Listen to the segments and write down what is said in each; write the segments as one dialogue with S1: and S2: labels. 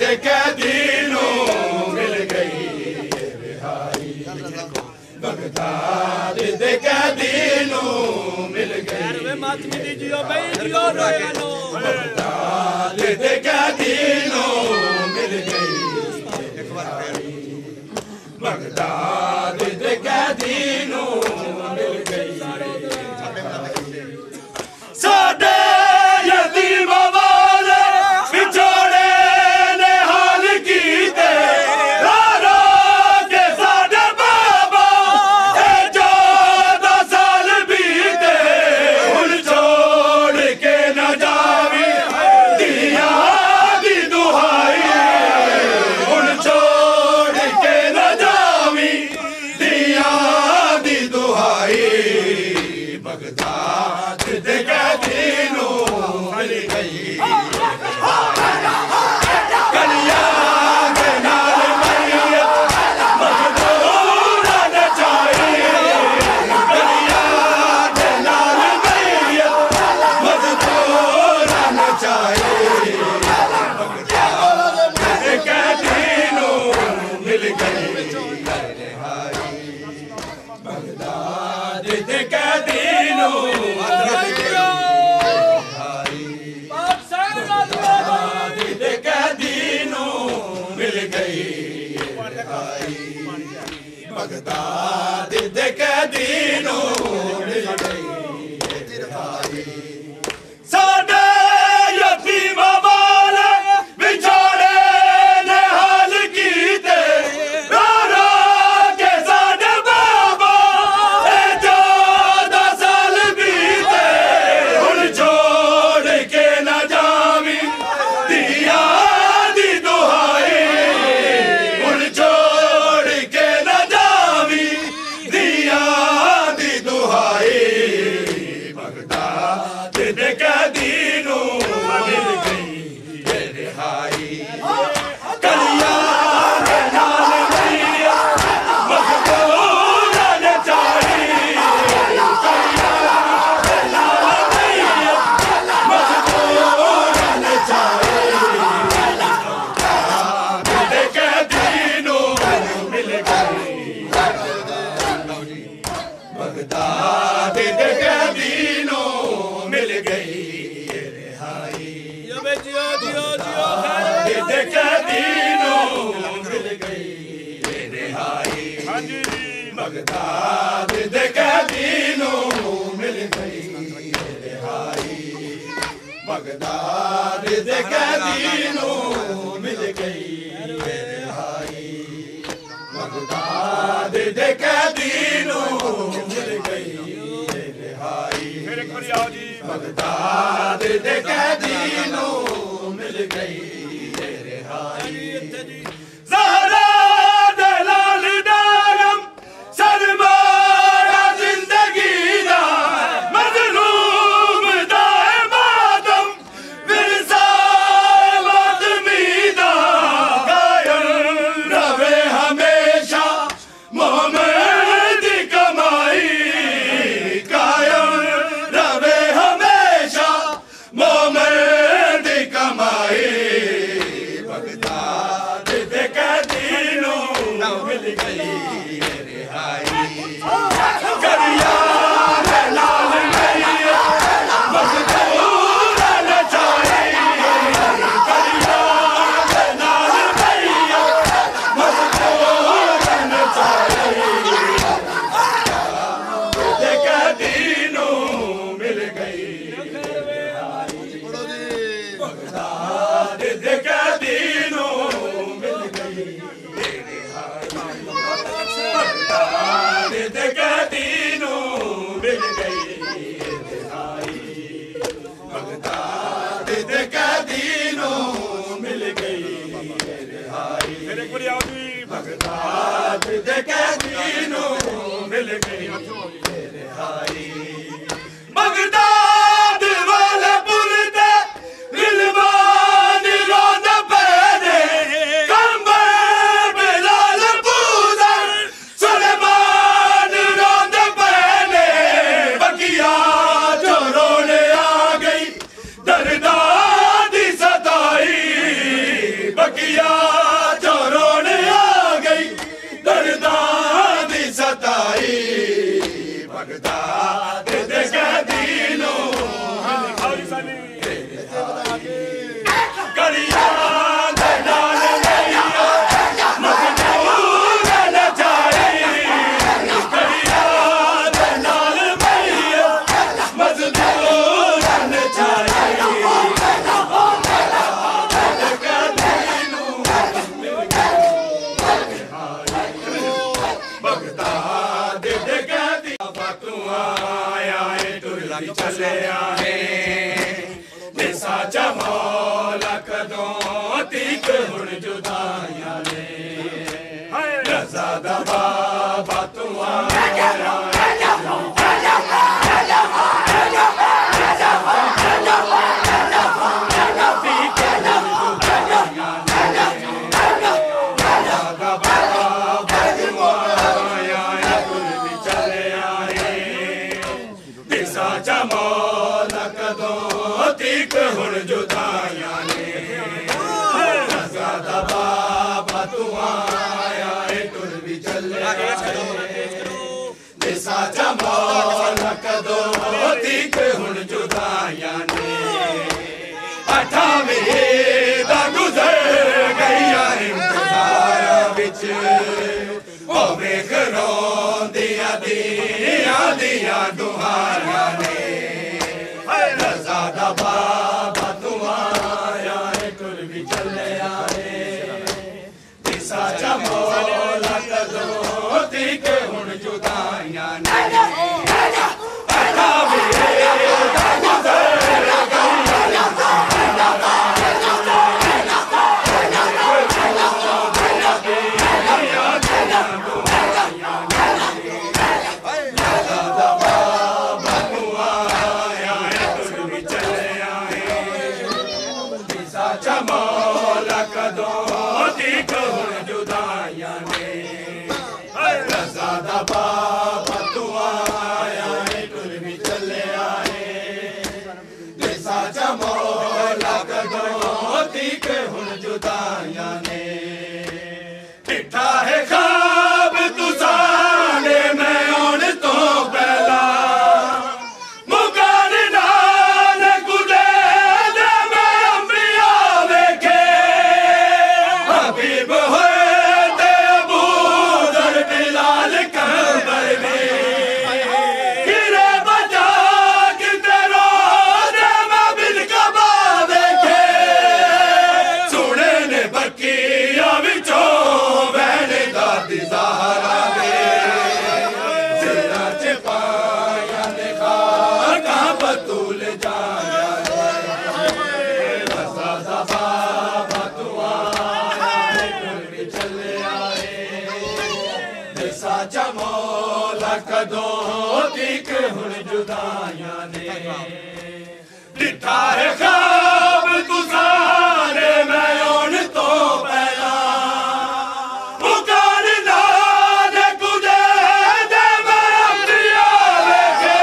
S1: दे कैदीनों मिल गई रिहाई बगदाद दे कैदीनों मिल गई बगदाद दे कैदीनों मिल गई बगदाद दे कैदीनों मिल गई साडे यतीम वाले बिछोड़े ने हाल कीते रो रो के साडे बाबा 14 साल बीते हुण छोड़ के न जावी दिया दी दुहाई हुण छोड़ के न जावी दिया दी दुहाई बगदाद दे कैदीनों मिल गई कलिया के नाल मैयत मजदूरा नचाई कलिया के नाल मैयत मजदूरा नचाई बगदाद दे कैदीनों मिल गई बगदाद दे कैदीनों बगदाद दे कैदीनों मिल गई साडे यतीम वाले बिछोड़े ने हाल कीते रो रो के साडे बाबा 14 साल बीते हुण छोड़ के न जावी दिया दी दुहाई हुण छोड़ के न जावी दिया दी दुहाई बगदाद दे कैदीनों मिल गई ये रिहाई कलिया के नाल मैयत मजदूरा नचाई कलिया के नाल मैयत मजदूरा नचाई बगदाद दे कैदीनों मिल गई बगदाद दे कैदीनों मिल गई ये रिहाई बगदाद दे कैदीनों मिल गई ये रिहाई बगदाद दे कैदीनों मिल गई ये रिहाई बगदाद दे कैदीनों मिल गई ये रिहाई बगदाद दे कैदीनों मिल गई ये रिहाई बगदाद दे कैदीनों मिल गई ये रिहाई ज़हरा दे लाल डालम सरमाया जिंदगी दा मज़लूम दा मातम विरसा मातमी दा कायम रवे हमेशा मोहम्मद दी कमाई कायम रवे हमेशा मोहम्मद दी कमाई बगदाद दे कैदीनों मिल गई ये रिहाई कलिया के नाल मैयत मजदूरा नचाई कलिया के नाल मैयत मजदूरा नचाई दे कैदीनों मिल गई बगदाद दे कैदीनों मिल गई ये रिहाई बगदाद भगता दे दीनो कड़िया चले आए दिसा चमोला कदों तीक हुण जुदाइयां ने रज़ा दा बाबा तू आया हुण जुदाइयां ने रज़ा दा बाबा तू आया टुर भी चले दिसा जमौला कदों तीक हुण जुदाइयां ने 28 दा गुज़र गईया इंतज़ार विच ओ वेख रोंदियां दियां दुहारियां ने रज़ा दा बाबा तू आया टुर भी चले आए दिसा जमौला कदों तीक हुण जुदाइयां ने जमौला कदों तीक हुण जुदाइयां ने रज़ा दा बाबा तू आया टुर भी चले आए दिसा जमौला कदों तीक हुण जुदाइयां ने डिठा है ख्वाब तू साने मैं आने तो पहला जमौला कदों तीक हुण जुदाइयां ने डिठा है ख्वाब तू सारे मैं आने तो पहला पुकार नाद कुदे दे मैं अपनिया वेखे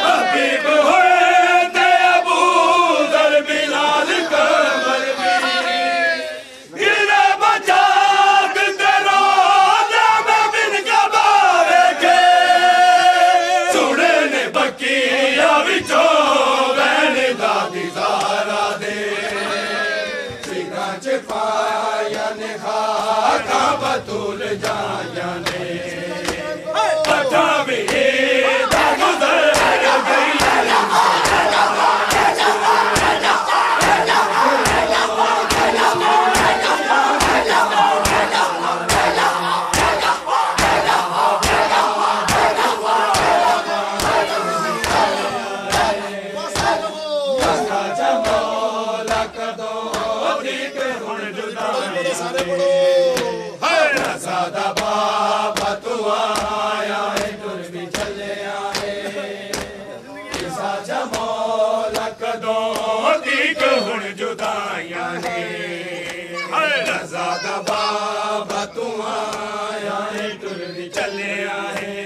S1: हबीब होए ते अबू दर बिलाल कमर भी गिरे बचा पाया ने खाका बतूल जाया ने 28 दा गुज़र जमौला कदों तीक हुण रज़ा दा बाबा तू आया टुर भी चले आए दिसा जमौला कदों तीक हुण जुदाइयां ने रज़ा दा बाबा तू आया टुर भी चले आए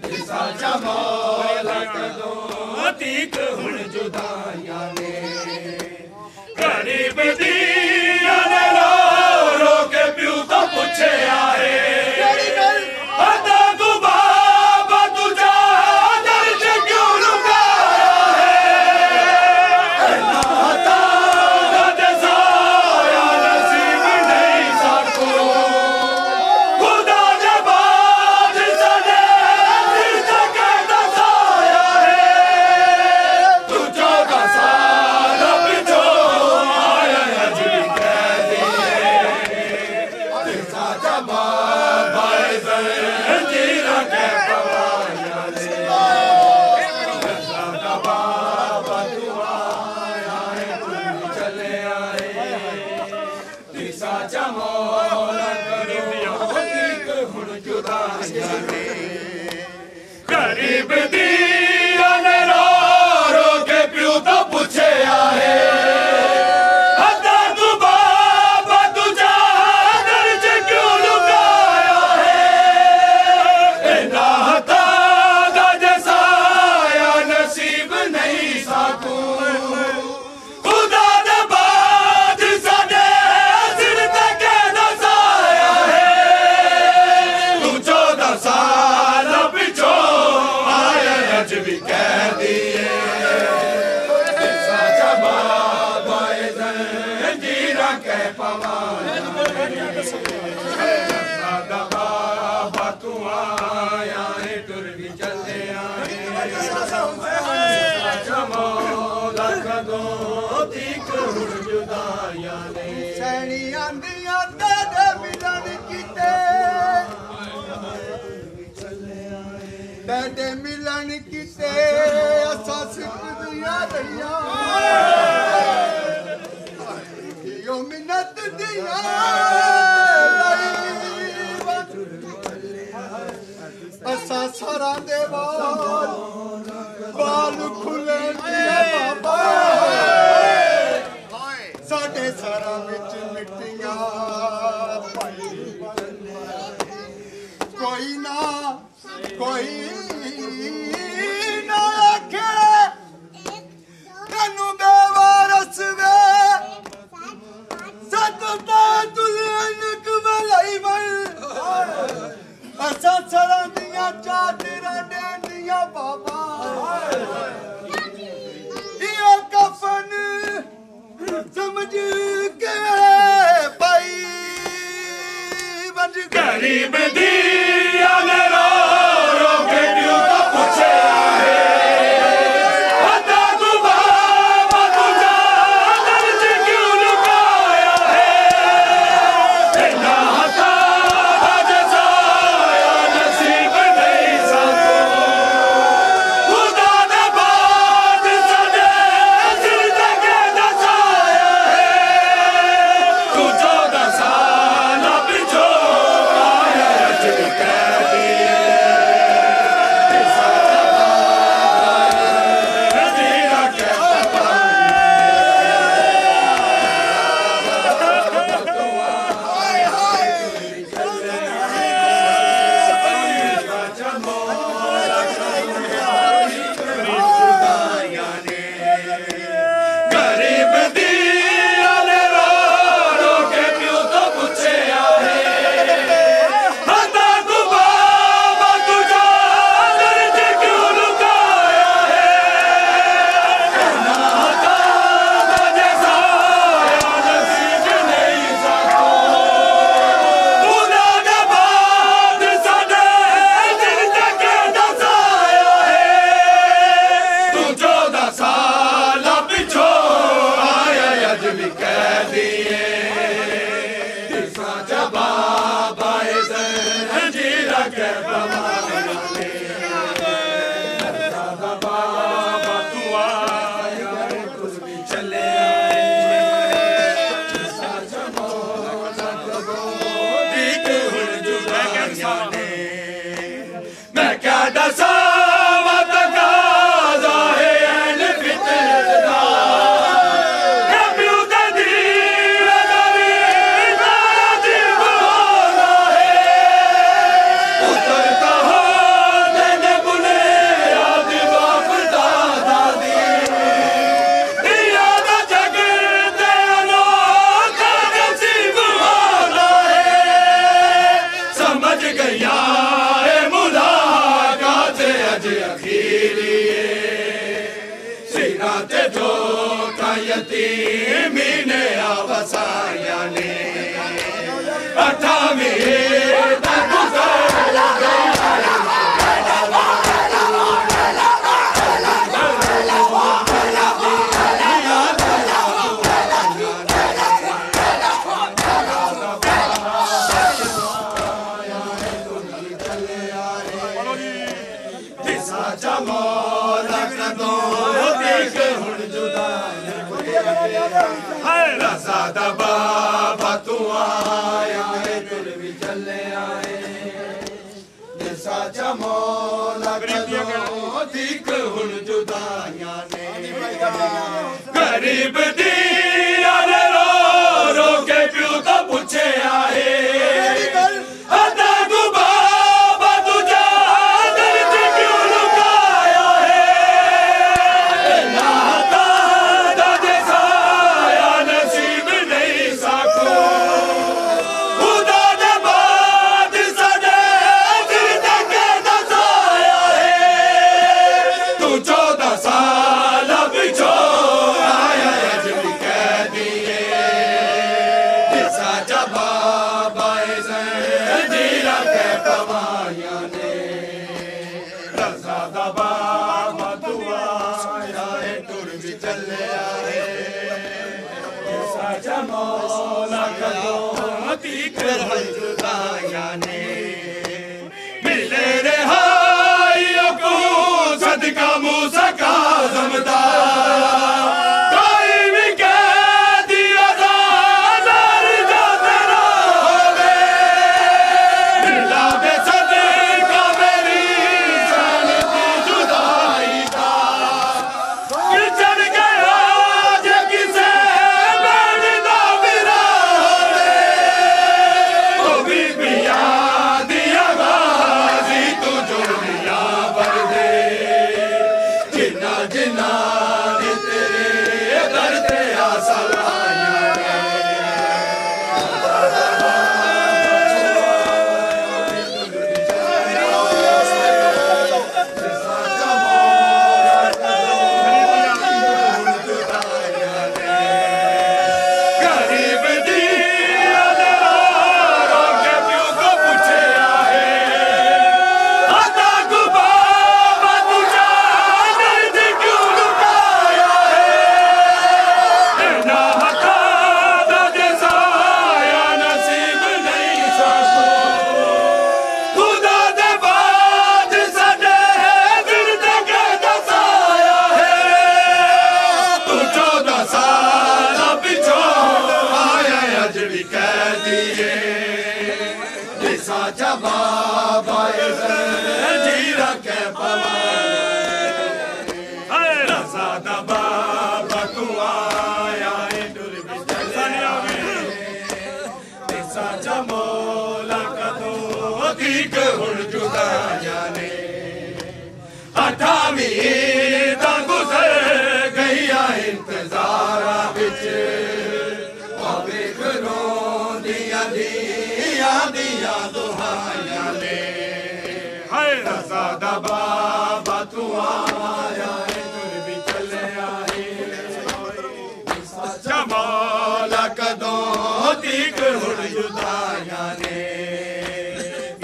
S1: दिसा जमौला कदों तीक हुण जुदाइयां ने गरीब दिया ने रो के प्यू तो पूछे आए अदा गुबार गरीब दिया ने रो रो के प्यू तो पूछे आए हदा तू बाबा तुझा दर्ज क्यों लुकाया है ना हदा दा जैसा नसीब नहीं साकू खुदा दे बाज साडे सिर तक दसाया है तू 14 साल पिछो आया अज भी कह दिए साचा बाबा जंजीरा कह पवाया सादा बाबा तू आया है टुर भी चलते आए साचा मौला कदों तीक जुदाइयां ने
S2: सैनी आंदियां तेरे मिलन कीते तेरे मिलन कीते असा सिकदियां रहियां यो मिन्नत दियां असा सारा दे बाल खुले बाबा साडे सारा विच मिट्टियां कोई ना आखे तेनू बेवारस वे सतता दुल्हन कवलाई बन असा सारा दियां चादरा देंदियां बाबा यो कफन समझ के पाई बज
S1: गरीब दिया ने रो रो के क्यों तो पूछे आए हदा तू बाबा तुझा दर्ज क्यों लुकाया है ना हदा जैसा नसीब नहीं साको खुदा दे बाज साडे सिर तक दसाया है तू 14 साल पिछो आया अज भी कह दिए नजीरा कह गरीब दिया ने रो रो के प्यू तो पूछे आए हदा तू बाबा तुझा दर्ज क्यों लुकाया है ना हदा जैसा नसीब नहीं साको खुदा दे बाज साडे सिर तक दसाया है तू 14 साल पिछो आया अज भी कह दिए साचा बाबा जंजीरा कह पवाया सादा बाबा तू आया तुझ भी चले साचा मौला कदों तीक जुदाइयां ने मैं क्या दसा तकाजा है अहल फितरत दा है प्यू दे दीन दा अजीब होना है उतरता हो तेने बुने याद बाप दादा दी दिया दा जगते अनोखा नसीब होना है समझ गया है मुलाकात अज अखीरी सिरा ते धोखा यतीमी ने आवसाया ने 28 तक साचा मौला कदों तीक हुण जुदाइयां रज़ा दा बाबा तू आया है तुर भी चले आए
S2: साचा मौला कदों ठीक हुन जुदाइयां ने गरीब दी यारे रो रो के प्यू तो पूछे आए अदा तू बाबा तुझा दर्द क्यों लुकाया है नाता दादे साया नसीब नहीं साको खुदा दे बाद सदे दिल तक दसाया है तू 14 साल पिछो आया अजब कह दिए साचा बाबा जीरा के पवाया ने रजा दा बाबा तू आया है टुर भी चले आए साचा मौला कदों ठीक हुन जुदाइयां ने मिले रिहाइयों को सदका मूसा का ज़मदा कोई भी कह दिया ज़ालर जो तेरा होवे मिला दे सदका मेरी जान की जुदाई का कि चढ़ गया जे किसे बैठदा मेरा होवे वो भी याद गाजी तू जोड़िया भर दे जिन्ना जिन्ना ने तेरे दर ते आसा लाया गरीब दी रो के प्यू को पूछे आए अदा को बाबा तुझा दर्द क्यों लुकाया है ना हटा दादे साया नसीब नहीं साको खुदा दे बाद सदे दिल तक दसाया है तू 14 साल पिछो आया अजड़ी कह दिए साचा बाबा जीरा के पवाया रजा दा बाबा तू आया है टुर भी चले आवे साचा मौला कदों ठीक हुन जुदाइयां ने 28 दा गुजर गईया इंतजारा विच आवे घरों दिया दिया दिया दुहाइयां ने हाय रजा दा बाबा तू आया है टुर भी चले आए साचा मौला कदों ठीक हुन जुदाइयां ने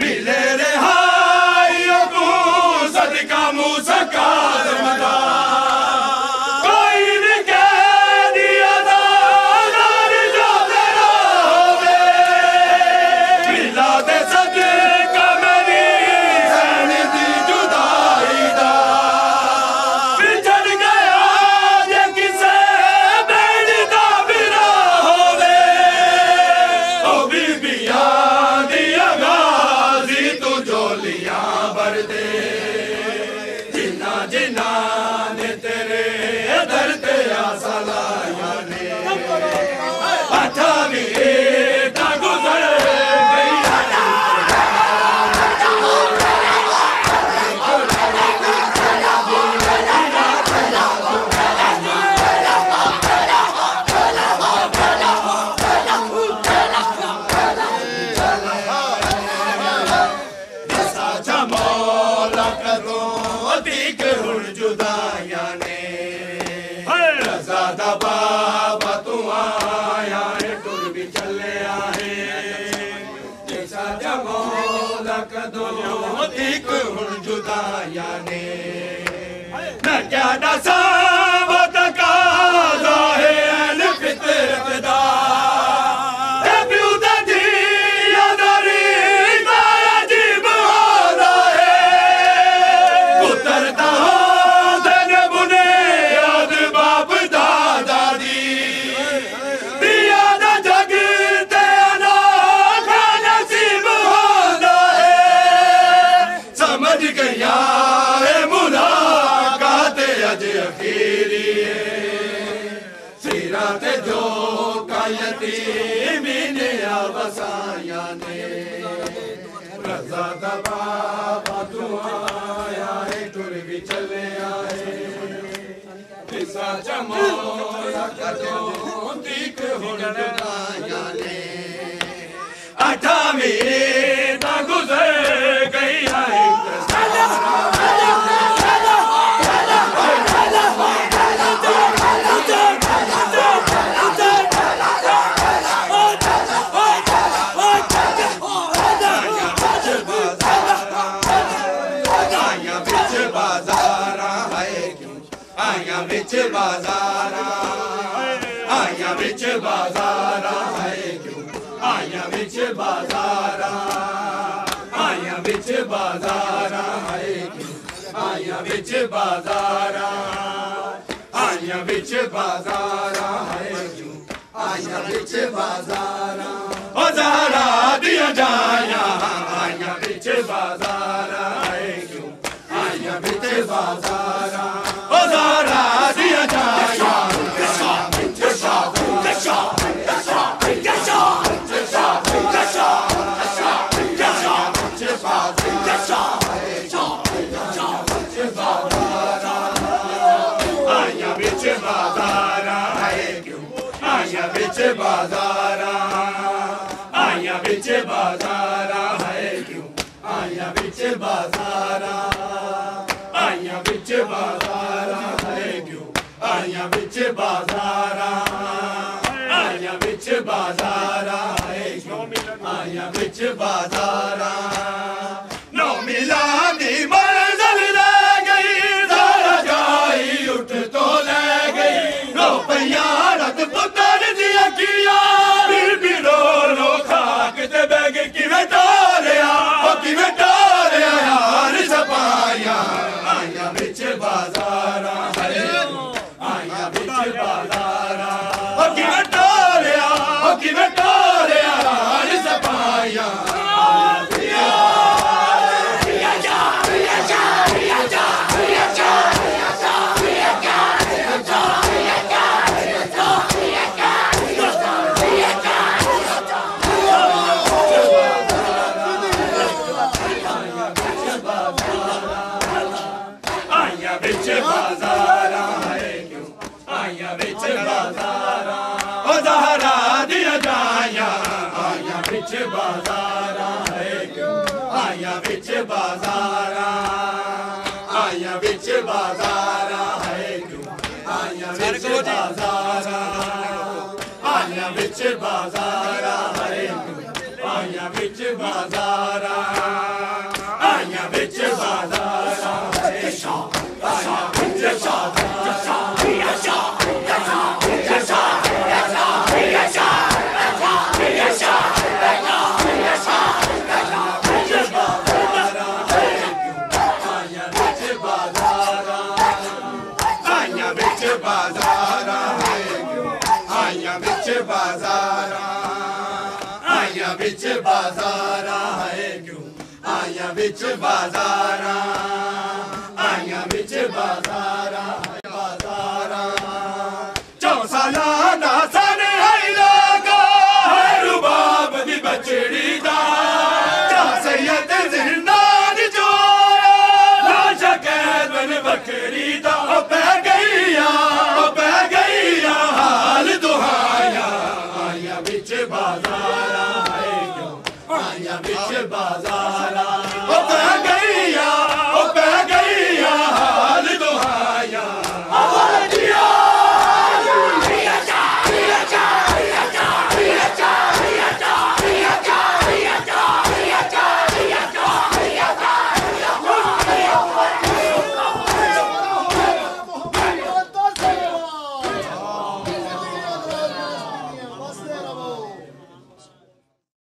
S2: मिले रिहाइयों को सदका मूसा का ज़मदा कोई भी कह दिया ज़ालर जो तेरा होवे मिला दे सदका मेरी जान दी जुदाई दा बिछड़ गया जे किसे बैठदा मेरा होवे ओ बीबी याद गाजी तू जोलियां भर दे जिन्ना जिन्ना ने तेरे दर ते आसा लाया ने 28 दा गुजर गई साचा मौला कदों ठीक हुन जुदाइयां ने रजा दा बाबा तू आया है टुर भी चले आए साचा मौला कदों ठीक हुन जुदाइयां ने न क्या दसा वो तकाज़ा है अहल फितरत दा ए प्यू दा दिया दरीदा अजीब होदा है पुत्र दा होंदे ने बुनियाद बाप दादा दी दिया दा जग ते अनोखा नसीब होदा है ते जो का यतीमी ने वसाया ने रजा दा बाबा तू आया है टुर भी चले आए किसा जमाना कदों दीक हुन जुदाया ने अठावी दा गुजर गई है बाजारा आया बिच बाजारा है क्यों आया बिच बाजारा आया बिच बाजारा है क्यों आया बिच बाजारा आया बिच बाजारा है क्यों आया बिच बाजारा ओ ज़हरा दिया जाया आया बिच बाजारा है क्यों आया बिच बाजारा ओ ज़हरा दिया जाया बिच बाजारा आया बिच बाजारा है क्यों आया बिच बाजारा आया बिच बाजारा है क्यों आया बिच बाजारा आया बिच बाजारा है क्यों आया बिच बाजारा नौ मिला दी मंजिल ले गई ज़रा जाई उठ तो ले गई रो पैया रत पुत्र दिया किया फिर रो रो खाक ते बैग किवें टोरिया ओ किवें टोरिया यार सपाया आया बिच बाजारा आया बिच बाजारा ओ किवें टोरिया यार सपाया बिच बाजारा है क्यों आया बिच बाजारा ओ ज़हरा दिया जाया आया बिच बाजारा है क्यों आया बिच बाजारा आया बिच बाजारा है क्यों आया बिच बाजारा आया बिच बाजारा है क्यों आया बिच बाजारा आया बिच बाजारा बिच बाजारा है क्यों आया बिच बाजारा आया बिच बाजारा